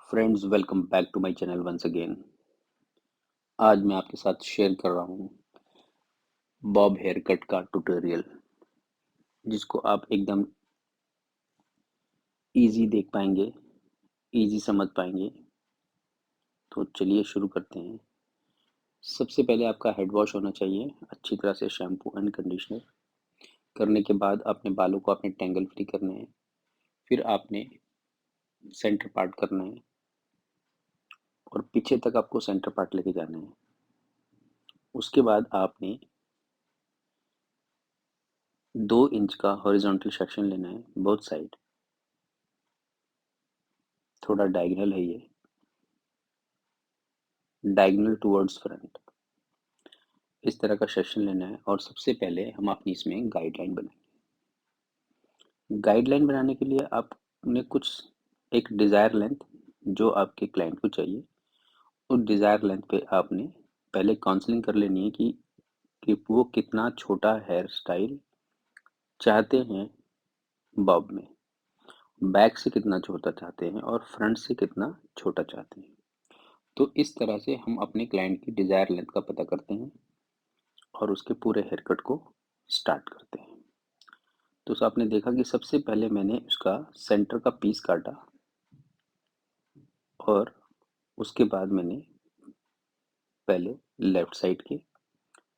Friends, welcome back to my channel once again. आज मैं आपके साथ शेयर कर रहा हूँ बॉब हेयर कट का ट्यूटोरियल, जिसको आप एकदम इजी देख पाएंगे, इजी समझ पाएंगे। तो चलिए शुरू करते हैं। सबसे पहले आपका हेड वॉश होना चाहिए अच्छी तरह से, शैम्पू एंड कंडीशनर। करने के बाद अपने बालों को आपने टेंगल फ्री करना है। फिर आपने सेंटर पार्ट करना है और पीछे तक आपको सेंटर पार्ट लेके जाना है। उसके बाद आपने 2 इंच का हॉरिजॉन्टल सेक्शन लेना है बोथ साइड। थोड़ा डायगोनल है ये, डायगोनल टुवर्ड्स फ्रंट। इस तरह का सेक्शन लेना है और सबसे पहले हम अपनी इसमें गाइडलाइन बनाएंगे। गाइडलाइन बनाने के लिए आपने कुछ एक डिज़ायर लेंथ जो आपके क्लाइंट को चाहिए, उस डिज़ायर लेंथ पे आपने पहले काउंसलिंग कर लेनी है कि वो कितना छोटा हेयर स्टाइल चाहते हैं, बॉब में बैक से कितना छोटा चाहते हैं और फ्रंट से कितना छोटा चाहते हैं। तो इस तरह से हम अपने क्लाइंट की डिज़ायर लेंथ का पता करते हैं और उसके पूरे हेयर कट को स्टार्ट करते हैं। तो आपने देखा कि सबसे पहले मैंने उसका सेंटर का पीस काटा और उसके बाद मैंने पहले लेफ्ट साइड के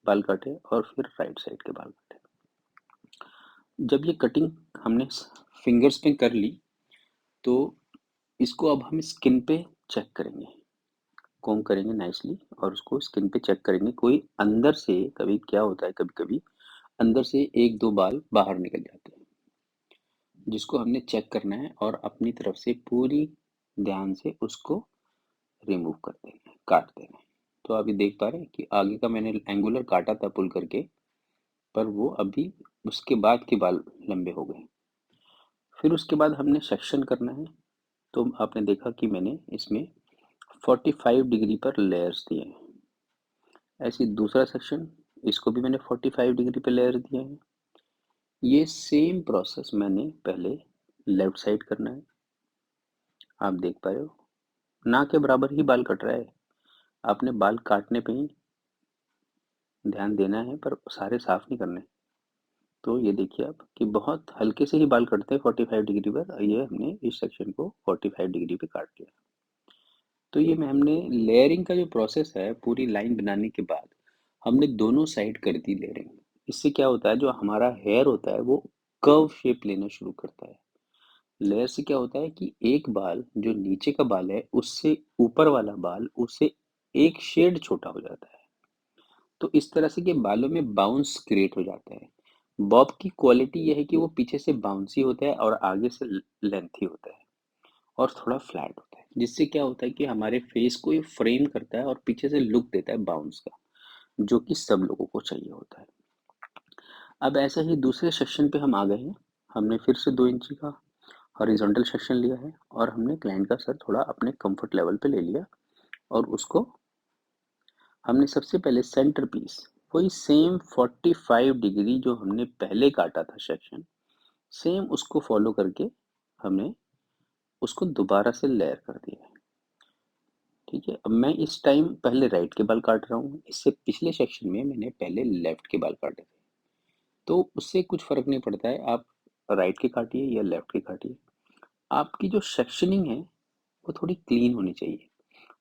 बाल काटे और फिर राइट साइड के बाल काटे। जब ये कटिंग हमने फिंगर्स पे कर ली, तो इसको अब हम स्किन पे चेक करेंगे, कॉम्ब करेंगे नाइसली और उसको स्किन पे चेक करेंगे। कोई अंदर से, कभी क्या होता है, कभी कभी अंदर से 1-2 बाल बाहर निकल जाते हैं, जिसको हमने चेक करना है और अपनी तरफ से पूरी ध्यान से उसको रिमूव कर देना है, काट देना है। तो अभी देख पा रहे हैं कि आगे का मैंने एंगुलर काटा था पुल करके, पर वो अभी उसके बाद के बाल लंबे हो गए। फिर उसके बाद हमने सेक्शन करना है। तो आपने देखा कि मैंने इसमें 45 डिग्री पर लेयर्स दिए हैं। ऐसे दूसरा सेक्शन, इसको भी मैंने 45 डिग्री पर लेयर दिए हैं। ये सेम प्रोसेस मैंने पहले लेफ्ट साइड करना है। आप देख पा रहे हो ना के बराबर ही बाल कट रहा है। आपने बाल काटने पे ही ध्यान देना है, पर सारे साफ नहीं करने। तो ये देखिए आप कि बहुत हल्के से ही बाल कटते हैं 45 डिग्री पर, और ये हमने इस सेक्शन को 45 डिग्री पे काट दिया। तो ये में हमने लेयरिंग का जो प्रोसेस है, पूरी लाइन बनाने के बाद हमने दोनों साइड कर दी लेयरिंग। इससे क्या होता है, जो हमारा हेयर होता है वो कर्व शेप लेना शुरू करता है। लेयर से क्या होता है कि एक बाल जो नीचे का बाल है उससे ऊपर वाला बाल उससे एक शेड छोटा हो जाता है। तो इस तरह से कि बालों में बाउंस क्रिएट हो जाता है। बॉब की क्वालिटी यह है कि वो पीछे से बाउंसी होता है और आगे से लेंथी होता है और थोड़ा फ्लैट होता है, जिससे क्या होता है कि हमारे फेस को ये फ्रेम करता है और पीछे से लुक देता है बाउंस का, जो कि सब लोगों को चाहिए होता है। अब ऐसा ही दूसरे सेक्शन पे हम आ गए हैं। हमने फिर से 2 इंची का हॉरिजॉन्टल सेक्शन लिया है और हमने क्लाइंट का सर थोड़ा अपने कंफर्ट लेवल पे ले लिया और उसको हमने सबसे पहले सेंटर पीस, वही सेम 45 डिग्री जो हमने पहले काटा था सेक्शन, सेम उसको फॉलो करके हमने उसको दोबारा से लेयर कर दिया है। ठीक है, अब मैं इस टाइम पहले राइट के बाल काट रहा हूँ। इससे पिछले सेक्शन में मैंने पहले लेफ्ट के बाल काटे थे, तो उससे कुछ फर्क नहीं पड़ता है, आप राइट के काटिए या लेफ्ट के काटिए। आपकी जो सेक्शनिंग है वो थोड़ी क्लीन होनी चाहिए।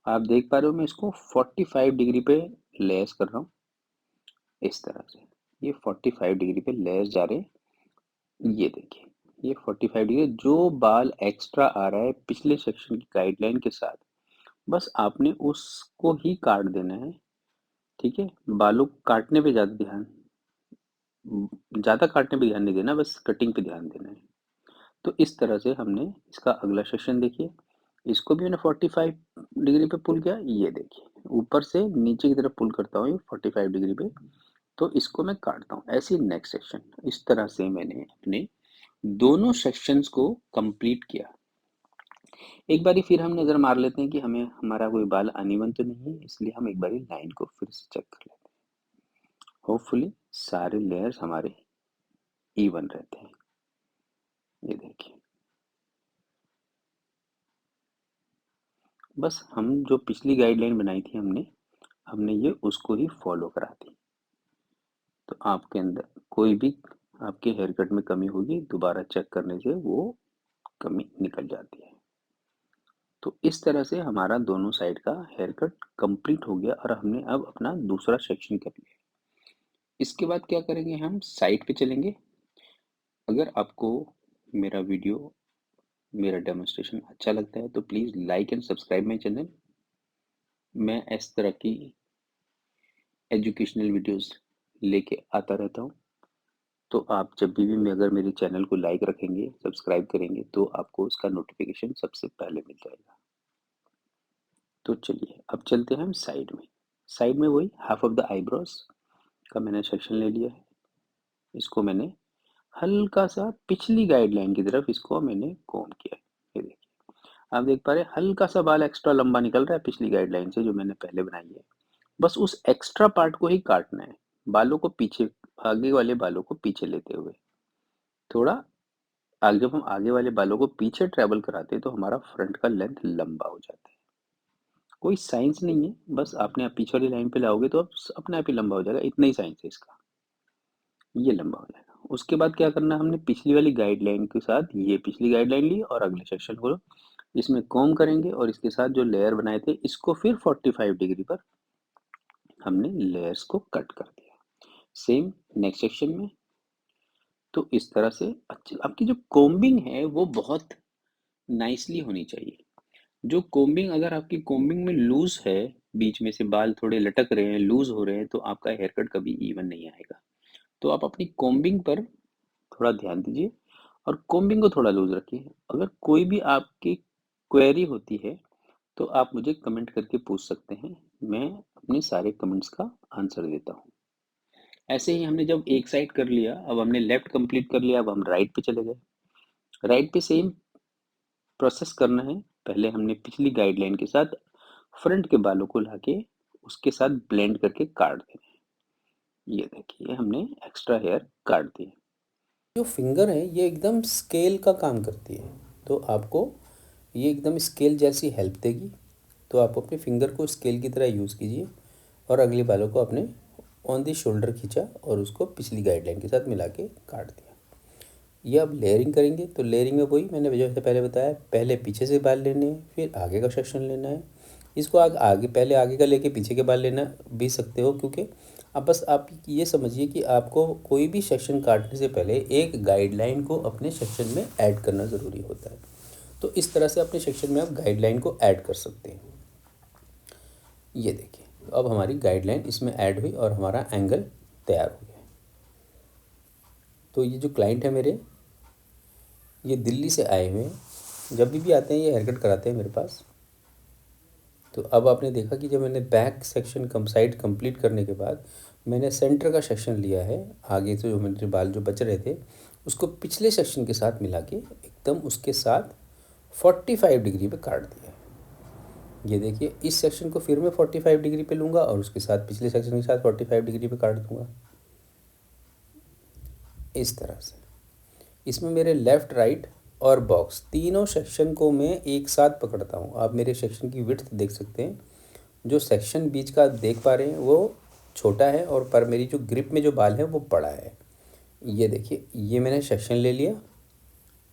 आप देख पा रहे हो मैं इसको 45 डिग्री पे लेयर्स कर रहा हूँ। इस तरह से ये 45 डिग्री पे लेयर्स जा रहे हैं। ये देखिए, ये 45 डिग्री, जो बाल एक्स्ट्रा आ रहा है पिछले सेक्शन की गाइडलाइन के साथ, बस आपने उसको ही काट देना है। ठीक है, बालों को काटने पे ज़्यादा काटने पे ध्यान नहीं देना, बस कटिंग पे ध्यान देना है। तो इस तरह से हमने इसका अगला सेक्शन देखिए, इसको भी मैंने 45 डिग्री पे पुल किया। ये देखिए, ऊपर से नीचे की तरफ पुल करता हूँ ये 45 डिग्री पे, तो इसको मैं काटता हूँ। ऐसे ही नेक्स्ट सेक्शन, इस तरह से मैंने अपने दोनों सेक्शंस को कंप्लीट किया। एक बारी फिर हम नज़र मार लेते हैं कि हमें हमारा कोई बाल अनइवन तो नहीं है, इसलिए हम एक बारी लाइन को फिर से चेक कर लेते हैं। होपफुली सारे लेयर्स हमारे इवन रहते हैं। ये देखिए, बस हम जो पिछली गाइडलाइन बनाई थी हमने ये उसको ही फॉलो करा दी। तो आपके अंदर कोई भी आपके हेयर कट में कमी होगी, दोबारा चेक करने से वो कमी निकल जाती है। तो इस तरह से हमारा दोनों साइड का हेयर कट कंप्लीट हो गया और हमने अब अपना दूसरा सेक्शन कर लिया। इसके बाद क्या करेंगे, हम साइड पे चलेंगे। अगर आपको मेरा वीडियो, मेरा डेमोन्स्ट्रेशन अच्छा लगता है तो please like and subscribe my channel. मैं इस तरह की एजुकेशनल वीडियोस लेके आता रहता हूँ। तो आप जब भी अगर मेरे चैनल को लाइक रखेंगे, सब्सक्राइब करेंगे तो आपको उसका नोटिफिकेशन सबसे पहले मिल जाएगा। तो चलिए अब चलते हैं हम साइड में। साइड में वही हाफ ऑफ द आईब्रोज का मैंने सेक्शन ले लिया है। इसको मैंने हल्का सा पिछली गाइडलाइन की तरफ इसको मैंने कॉम्ब किया है। ये देखिए, आप देख पा रहे हैं हल्का सा बाल एक्स्ट्रा लंबा निकल रहा है पिछली गाइडलाइन से जो मैंने पहले बनाई है। बस उस एक्स्ट्रा पार्ट को ही काटना है, बालों को पीछे, आगे वाले बालों को पीछे लेते हुए। थोड़ा आगे, जब हम आगे वाले बालों को पीछे ट्रेवल कराते हैं तो हमारा फ्रंट का लेंथ लंबा हो जाता है। कोई साइंस नहीं है, बस आपने आप पीछे वाली लाइन पे लाओगे तो अब अपने आप ही लंबा हो जाएगा, इतना ही साइंस है इसका। ये लंबा हो जाएगा। उसके बाद क्या करना है, हमने पिछली वाली गाइडलाइन के साथ ये पिछली गाइडलाइन ली और अगले सेक्शन को इसमें कॉम्ब करेंगे और इसके साथ जो लेयर बनाए थे इसको फिर 45 डिग्री पर हमने लेयर्स को कट कर दिया। सेम नेक्स्ट सेक्शन में। तो इस तरह से अच्छी आपकी जो कॉम्बिंग है वो बहुत नाइसली होनी चाहिए। जो कॉम्बिंग, अगर आपकी कॉम्बिंग में लूज है, बीच में से बाल थोड़े लटक रहे हैं, लूज हो रहे हैं, तो आपका हेयर कट कभी इवन नहीं आएगा। तो आप अपनी कॉम्बिंग पर थोड़ा ध्यान दीजिए और कॉम्बिंग को थोड़ा लूज रखिए। अगर कोई भी आपकी क्वेरी होती है तो आप मुझे कमेंट करके पूछ सकते हैं, मैं अपने सारे कमेंट्स का आंसर देता हूँ। ऐसे ही हमने जब एक साइड कर लिया, अब हमने लेफ्ट कंप्लीट कर लिया, अब हम राइट पे चले गए। राइट पे सेम प्रोसेस करना है। पहले हमने पिछली गाइडलाइन के साथ फ्रंट के बालों को लाके उसके साथ ब्लेंड करके काट देना है। ये देखिए हमने एक्स्ट्रा हेयर काट दिए। जो फिंगर है ये एकदम स्केल का काम करती है, तो आपको ये एकदम स्केल जैसी हेल्प देगी। तो आप अपने फिंगर को स्केल की तरह यूज़ कीजिए और अगले बालों को अपने ऑन दी शोल्डर खींचा और उसको पिछली गाइडलाइन के साथ मिला के काट दिया। ये अब लेयरिंग करेंगे, तो लेयरिंग में वही मैंने जैसे पहले बताया, पहले पीछे से बाल लेने हैं, फिर आगे का सेक्शन लेना है। इसको आगे पहले आगे का लेके पीछे के बाल लेना भी सकते हो, क्योंकि अब बस आप ये समझिए कि आपको कोई भी सेक्शन काटने से पहले एक गाइडलाइन को अपने सेक्शन में ऐड करना ज़रूरी होता है। तो इस तरह से अपने सेक्शन में आप गाइडलाइन को ऐड कर सकते हैं। ये देखिए, तो अब हमारी गाइडलाइन इसमें ऐड हुई और हमारा एंगल तैयार हो गया। तो ये जो क्लाइंट है मेरे, ये दिल्ली से आए हुए हैं। जब भी आते हैं ये हेयर कट कराते हैं मेरे पास। तो अब आपने देखा कि जब मैंने बैक सेक्शन कम साइड कंप्लीट करने के बाद मैंने सेंटर का सेक्शन लिया है, आगे से जो मेरे बाल जो बच रहे थे उसको पिछले सेक्शन के साथ मिला के एकदम उसके साथ 45 डिग्री पे काट दिया है। ये देखिए, इस सेक्शन को फिर मैं 45 डिग्री पे लूँगा और उसके साथ पिछले सेक्शन के साथ 45 डिग्री पे काट दूँगा, इस तरह से। इसमें मेरे लेफ़्ट राइट और बॉक्स तीनों सेक्शन को मैं एक साथ पकड़ता हूँ। आप मेरे सेक्शन की विड्थ देख सकते हैं। जो सेक्शन बीच का देख पा रहे हैं वो छोटा है और पर मेरी जो ग्रिप में जो बाल है वो बड़ा है। ये देखिए, ये मैंने सेक्शन ले लिया।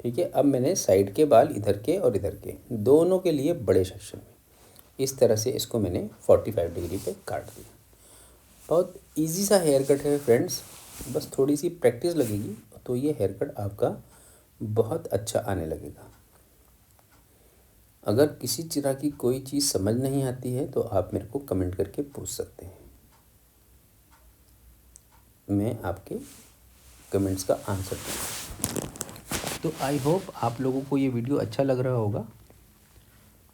ठीक है, अब मैंने साइड के बाल इधर के और इधर के दोनों के लिए बड़े सेक्शन में इस तरह से इसको मैंने 45 डिग्री पे काट दिया। बहुत इजी सा हेयर कट है फ्रेंड्स, बस थोड़ी सी प्रैक्टिस लगेगी तो ये हेयर कट आपका बहुत अच्छा आने लगेगा। अगर किसी तरह की कोई चीज़ समझ नहीं आती है तो आप मेरे को कमेंट करके पूछ सकते हैं, मैं आपके कमेंट्स का आंसर दूँगा। तो आई होप आप लोगों को ये वीडियो अच्छा लग रहा होगा।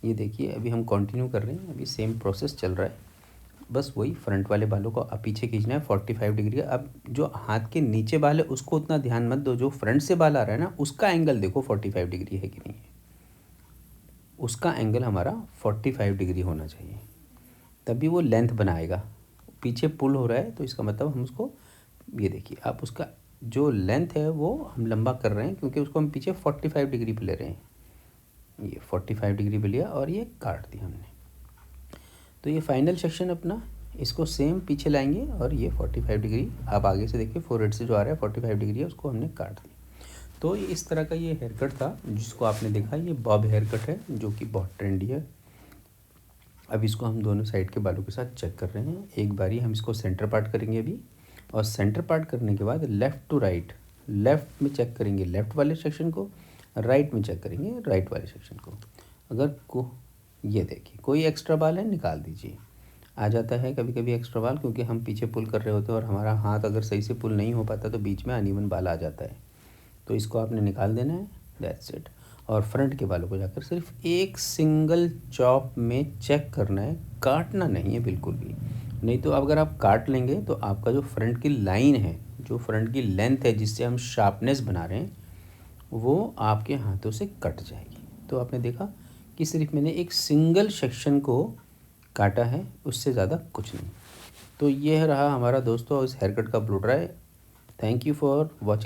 ये देखिए, अभी हम कंटिन्यू कर रहे हैं, अभी सेम प्रोसेस चल रहा है। बस वही फ्रंट वाले बालों को अब पीछे खींचना है 45 डिग्री का। अब जो हाथ के नीचे बाल है उसको उतना ध्यान मत दो, जो फ्रंट से बाल आ रहा है ना उसका एंगल देखो 45 डिग्री है कि नहीं है। उसका एंगल हमारा 45 डिग्री होना चाहिए, तभी वो लेंथ बनाएगा। पीछे पुल हो रहा है तो इसका मतलब हम उसको, ये देखिए आप उसका जो लेंथ है वो हम लंबा कर रहे हैं क्योंकि उसको हम पीछे 45 डिग्री पे ले रहे हैं। ये 45 डिग्री पे लिया और ये काट दिया हमने। तो ये फाइनल सेक्शन अपना, इसको सेम पीछे लाएंगे और ये 45 डिग्री, आप आगे से देखिए फोरहेड से जो आ रहा है 45 डिग्री है, उसको हमने काट दिया। तो इस तरह का ये हेयर कट था जिसको आपने देखा, ये बॉब हेयर कट है जो कि बहुत ट्रेंडी है। अब इसको हम दोनों साइड के बालों के साथ चेक कर रहे हैं। एक बारी हम इसको सेंटर पार्ट करेंगे अभी, और सेंटर पार्ट करने के बाद लेफ़्ट टू राइट, लेफ़्ट में चेक करेंगे लेफ़्ट वाले सेक्शन को, राइट में चेक करेंगे राइट वाले सेक्शन को। अगर को ये देखिए कोई एक्स्ट्रा बाल है निकाल दीजिए। आ जाता है कभी कभी एक्स्ट्रा बाल, क्योंकि हम पीछे पुल कर रहे होते हैं और हमारा हाथ अगर सही से पुल नहीं हो पाता तो बीच में अनइवन बाल आ जाता है, तो इसको आपने निकाल देना है, दैट्स इट। और फ्रंट के बालों को जाकर सिर्फ एक सिंगल चॉप में चेक करना है, काटना नहीं है बिल्कुल भी। नहीं तो अगर आप काट लेंगे तो आपका जो फ्रंट की लाइन है, जो फ्रंट की लेंथ है जिससे हम शार्पनेस बना रहे हैं, वो आपके हाथों से कट जाएगी। तो आपने देखा कि सिर्फ मैंने एक सिंगल सेक्शन को काटा है, उससे ज़्यादा कुछ नहीं। तो यह रहा हमारा दोस्तों इस हेयर कट का blow dry. Thank you for watching.